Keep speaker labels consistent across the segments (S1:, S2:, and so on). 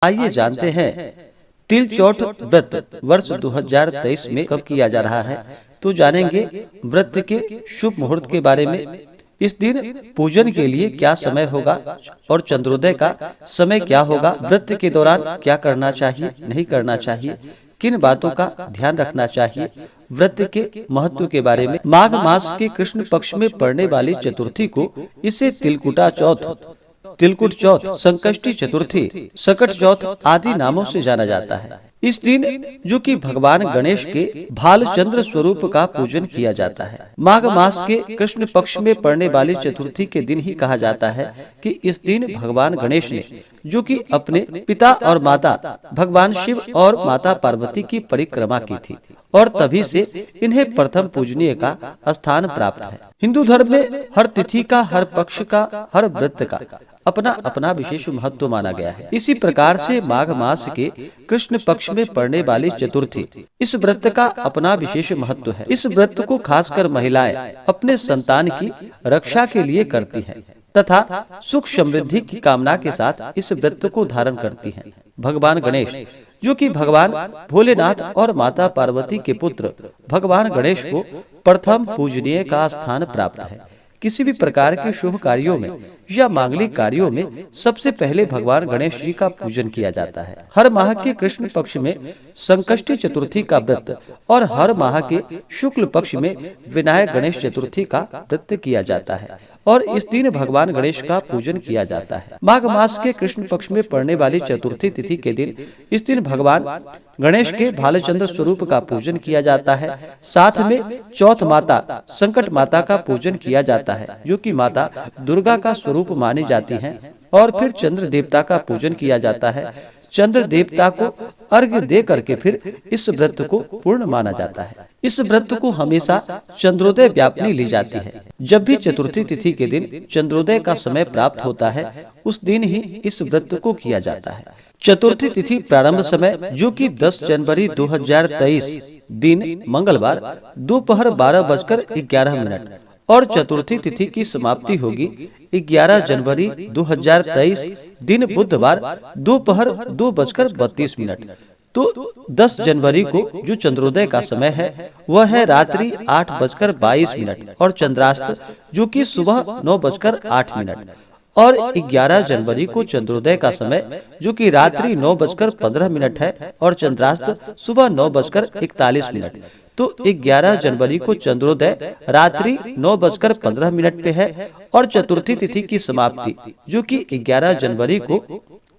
S1: आइए जानते हैं तिल चौठ व्रत वर्ष 2023 में कब किया जा रहा है। तो जानेंगे व्रत के शुभ मुहूर्त के बारे में। इस दिन पूजन के लिए क्या समय होगा और चंद्रोदय का समय क्या होगा। व्रत के दौरान क्या करना चाहिए, नहीं करना चाहिए, किन बातों का ध्यान रखना चाहिए। व्रत के महत्व के बारे में। माघ मास के कृष्ण पक्ष में पड़ने वाली चतुर्थी को इसे तिलकुटा चौथ, तिलकुट चौथ, संकष्टी चतुर्थी, सकट चौथ आदि नामों से जाना जाता है। इस दिन जो कि भगवान गणेश के भालचंद्र स्वरूप का पूजन किया जाता है। माघ मास के कृष्ण पक्ष में पड़ने वाली चतुर्थी के दिन ही कहा जाता है कि इस दिन भगवान गणेश ने जो कि अपने पिता और माता भगवान शिव और माता पार्वती की परिक्रमा की थी और तभी से इन्हें प्रथम पूजनीय का स्थान प्राप्त है। हिंदू धर्म में हर तिथि का, हर पक्ष का, हर व्रत का अपना अपना विशेष महत्व माना गया है। इसी प्रकार से माघ मास के कृष्ण पक्ष में पड़ने वाली चतुर्थी, इस व्रत का अपना विशेष महत्व है। इस व्रत को खासकर महिलाएं अपने संतान की रक्षा के लिए करती हैं तथा सुख समृद्धि की कामना के साथ इस व्रत को धारण करती हैं। भगवान गणेश जो कि भगवान भोलेनाथ और माता पार्वती के पुत्र भगवान गणेश को प्रथम पूजनीय का स्थान प्राप्त है। किसी भी प्रकार के शुभ कार्यों में या मांगलिक कार्यों में सबसे पहले भगवान गणेश जी का पूजन किया जाता है। हर माह के कृष्ण पक्ष में संकष्टी चतुर्थी का व्रत और हर माह के शुक्ल पक्ष में विनायक गणेश चतुर्थी का व्रत किया जाता है और इस दिन भगवान गणेश का पूजन किया जाता है। माघ मास के कृष्ण पक्ष में पड़ने वाली चतुर्थी तिथि के दिन इस दिन भगवान गणेश के भालचंद्र स्वरूप का पूजन किया जाता है। साथ में चौथ माता संकट माता का पूजन किया जाता है जो कि माता दुर्गा का स्वरूप मानी जाती हैं और फिर चंद्र देवता का पूजन किया जाता है। चंद्र देवता को अर्घ्य दे करके फिर इस व्रत को पूर्ण माना जाता है। इस व्रत को हमेशा चंद्रोदय व्यापनी ली जाती है। जब भी चतुर्थी तिथि के दिन चंद्रोदय का समय प्राप्त होता है उस दिन ही इस व्रत को किया जाता है। चतुर्थी तिथि प्रारंभ समय जो कि 10 जनवरी 2023 दिन मंगलवार दोपहर 12:11 और चतुर्थी तिथि की समाप्ति होगी 11 जनवरी 2023 दिन बुधवार दोपहर 2:32। तो 10 जनवरी को जो चंद्रोदय का समय है वह है रात्रि 8:22 और चंद्रास्त जो कि सुबह 9:08 और 11 जनवरी को चंद्रोदय का समय जो कि रात्रि 9:15 है और चंद्रास्त सुबह 9:41। तो 11 जनवरी को चंद्रोदय रात्रि 9:15 पे है और चतुर्थी तिथि की समाप्ति जो कि 11 जनवरी को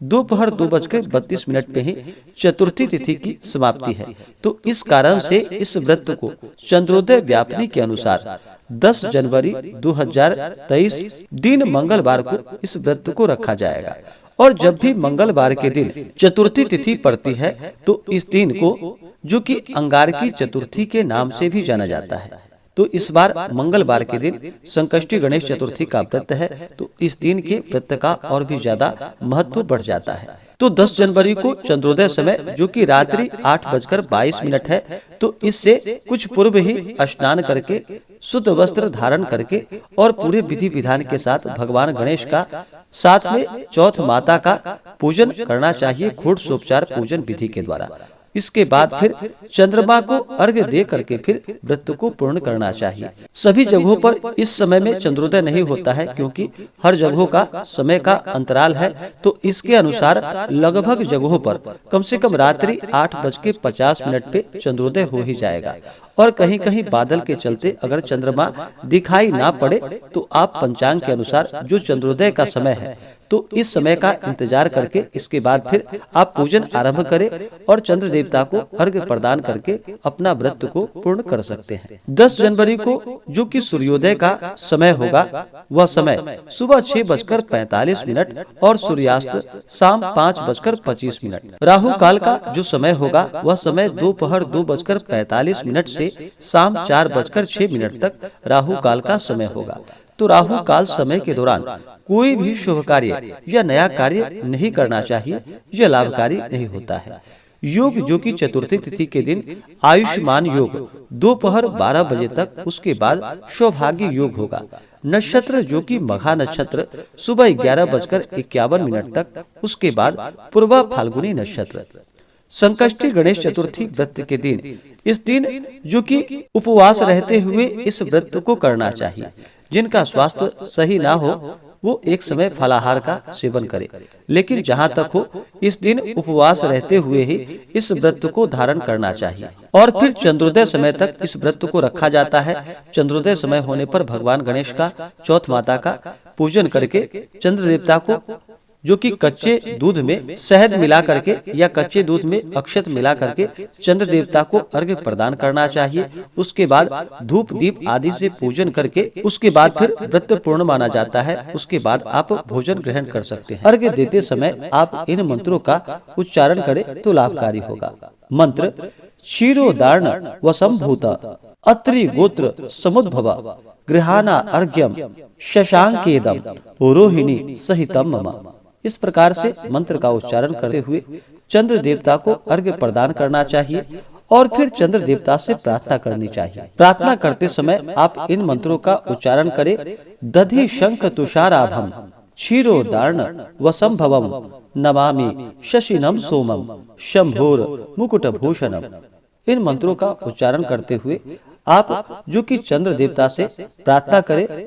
S1: दोपहर 2:32 पे ही चतुर्थी तिथि की समाप्ति है। तो इस कारण से इस व्रत को चंद्रोदय व्यापनी के अनुसार 10 जनवरी 2023 दिन मंगलवार को इस व्रत को रखा जाएगा और जब भी मंगलवार के दिन चतुर्थी तिथि पड़ती है तो इस दिन को जो कि अंगारकी चतुर्थी के नाम से भी जाना जाता है। तो इस बार मंगलवार के दिन संकष्टी गणेश चतुर्थी का व्रत है तो इस दिन के व्रत का और भी ज्यादा महत्व बढ़ जाता है। तो 10 जनवरी को चंद्रोदय समय जो कि रात्रि 8:22 है तो इससे कुछ पूर्व ही स्नान करके शुद्ध वस्त्र धारण करके और पूरे विधि विधान के साथ भगवान गणेश का साथ में चौथ माता का पूजन करना चाहिए घोड़सोपचार पूजन विधि के द्वारा। इसके बाद फिर चंद्रमा को अर्घ्य दे करके फिर व्रत को पूर्ण करना चाहिए। सभी जगहों पर इस समय में चंद्रोदय नहीं होता है क्योंकि हर जगहों का समय का अंतराल है। तो इसके अनुसार लगभग जगहों पर कम से कम रात्रि 8:50 पे चंद्रोदय हो ही जाएगा और कहीं कहीं बादल के चलते अगर चंद्रमा दिखाई ना पड़े तो आप पंचांग के अनुसार जो चंद्रोदय का समय है तो इस समय का इंतजार करके इसके बाद फिर आप पूजन आरंभ करें और चंद्र देवता को अर्घ्य प्रदान करके अपना व्रत को पूर्ण कर सकते हैं। 10 जनवरी को जो कि सूर्योदय का समय होगा वह समय सुबह 6:45 और सूर्यास्त शाम 5:25। राहु काल का जो समय होगा वह समय दोपहर 2:45 से शाम 4:06 तक राहु काल का समय होगा। तो राहु काल समय के दौरान कोई भी शुभ कार्य या नया कार्य नहीं करना चाहिए, यह लाभकारी नहीं होता है। योग जो कि चतुर्थी तिथि के दिन आयुष्मान योग दोपहर 12 बजे तक, उसके बाद सौभाग्य योग होगा नक्षत्र जो कि मघा नक्षत्र सुबह 11:51 तक, उसके बाद पूर्वा फाल्गुनी नक्षत्र। संकष्टी गणेश चतुर्थी व्रत के दिन, इस दिन जो कि उपवास रहते हुए इस व्रत को करना चाहिए। जिनका स्वास्थ्य सही ना हो वो एक समय फलाहार का सेवन करे, लेकिन जहाँ तक हो इस दिन उपवास रहते हुए ही इस व्रत को धारण करना चाहिए। और फिर चंद्रोदय समय तक इस व्रत को रखा जाता है। चंद्रोदय समय होने पर भगवान गणेश का, चौथ माता का पूजन करके चंद्र देवता को, जो कि कच्चे दूध में शहद मिला करके या कच्चे दूध में अक्षत मिला करके चंद्र देवता को अर्घ्य प्रदान करना चाहिए। उसके बाद धूप दीप आदि से पूजन करके उसके बाद फिर व्रत पूर्ण माना जाता है। उसके बाद आप भोजन ग्रहण कर सकते हैं। अर्घ्य देते समय आप इन मंत्रों का उच्चारण करें तो लाभकारी होगा। मंत्र: क्षीरोदार्ण वसंभूत अत्रि गोत्र समुद्भव गृहाना अर्घ्यम शशांकेदम रोहिणी सहितम मम। इस प्रकार से मंत्र का उच्चारण करते हुए चंद्र देवता को अर्घ्य प्रदान करना चाहिए और फिर चंद्र देवता से प्रार्थना करनी चाहिए। प्रार्थना करते समय आप इन मंत्रों का उच्चारण करें: दधि शंख तुषाराभम क्षीरोदार्ण वसंभवम नमामि शशिनम सोमम शंभोर मुकुट भूषणम। इन मंत्रों का उच्चारण करते हुए आप जो कि चंद्र देवता से प्रार्थना करें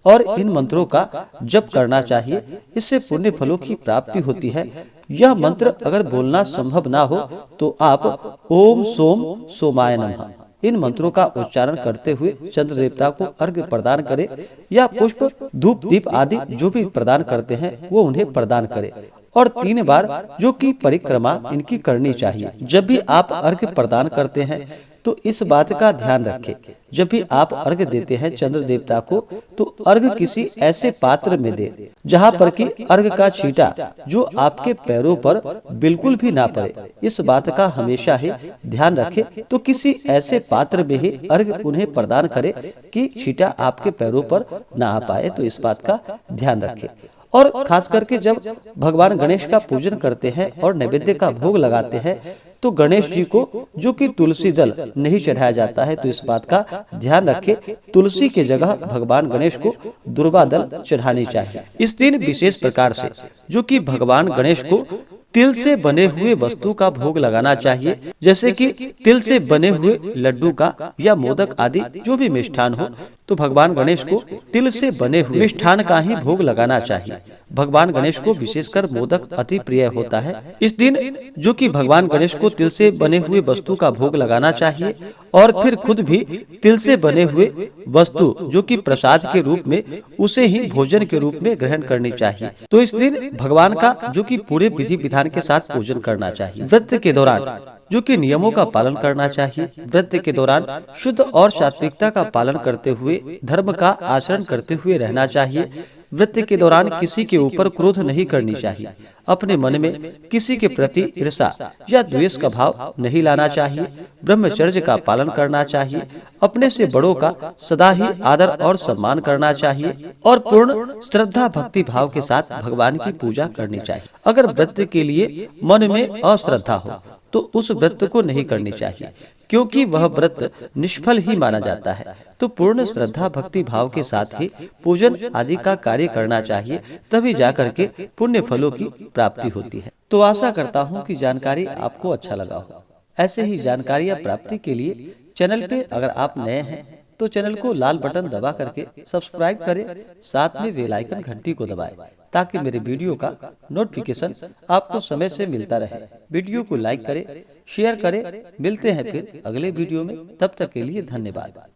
S1: और इन मंत्रों का जप करना चाहिए। इससे पुण्य फलों की प्राप्ति होती है। यह मंत्र अगर बोलना संभव ना हो तो आप ओम सोम सोमाय नमः इन मंत्रों का उच्चारण करते हुए चंद्र देवता को अर्घ्य प्रदान करें या पुष्प धूप दीप आदि जो भी प्रदान करते हैं वो उन्हें प्रदान करें और 3 बार जो कि परिक्रमा इनकी करनी चाहिए। जब भी आप अर्घ्य प्रदान करते हैं तो इस बात का ध्यान रखें, जब भी आप अर्घ्य देते हैं चंद्र देवता को तो अर्घ्य किसी ऐसे पात्र में दे जहां पर कि अर्घ्य का छींटा जो आपके पैरों पर बिल्कुल भी ना पड़े। इस बात का हमेशा ही ध्यान रखें। तो किसी ऐसे पात्र में ही अर्घ्य उन्हें प्रदान करें कि छींटा आपके पैरों पर ना आ पाए। तो इस बात का ध्यान रखें। और खास करके जब भगवान गणेश का पूजन करते हैं और नैवेद्य का भोग लगाते हैं तो गणेश जी को जो कि तुलसी दल नहीं चढ़ाया जाता है। तो इस बात का ध्यान रखें, तुलसी के जगह भगवान गणेश को दुर्वा दल चढ़ानी चाहिए। इस दिन विशेष प्रकार से जो कि भगवान गणेश को तिल से बने हुए वस्तु का भोग लगाना चाहिए, जैसे कि तिल से बने हुए लड्डू का या मोदक आदि जो भी मिष्ठान हो। तो भगवान गणेश को तिल से बने हुए मिष्ठान का ही भोग लगाना चाहिए। भगवान गणेश को विशेषकर मोदक अति प्रिय होता है। इस दिन जो कि भगवान गणेश को तिल से बने हुए वस्तु का भोग लगाना चाहिए और फिर खुद भी तिल से बने हुए वस्तु जो कि प्रसाद के रूप में उसे ही भोजन के रूप में ग्रहण करनी चाहिए। तो इस दिन भगवान का जो कि पूरे विधि विधान के साथ पूजन करना चाहिए। व्रत के दौरान जो कि नियमों का पालन करना चाहिए। व्रत के दौरान शुद्ध और सात्विकता का पालन करते हुए धर्म का आचरण करते हुए रहना चाहिए। व्रत के दौरान किसी के ऊपर क्रोध नहीं करनी चाहिए। अपने मन में किसी के प्रति ईर्ष्या या द्वेष का भाव नहीं लाना चाहिए। ब्रह्मचर्य का पालन करना चाहिए। अपने से बड़ों का सदा ही आदर और सम्मान करना चाहिए और पूर्ण श्रद्धा भक्ति भाव के साथ भगवान की पूजा करनी चाहिए। अगर व्रत के लिए मन में अश्रद्धा हो तो उस व्रत को नहीं करनी चाहिए, क्योंकि वह व्रत निष्फल ही माना जाता है। तो पूर्ण श्रद्धा भक्ति भाव के साथ ही पूजन आदि का कार्य करना चाहिए, तभी जाकर के पुण्य फलों की प्राप्ति होती है। तो आशा करता हूँ कि जानकारी आपको अच्छा लगा हो। ऐसे ही जानकारियाँ प्राप्ति के लिए चैनल पे अगर आप नए हैं तो चैनल को लाल बटन दबा करके सब्सक्राइब करें, साथ में बेल आइकन घंटी को दबाएं ताकि मेरे वीडियो का नोटिफिकेशन आपको समय से मिलता रहे। वीडियो को लाइक करें, शेयर करें। मिलते हैं फिर अगले वीडियो में, तब तक के लिए धन्यवाद।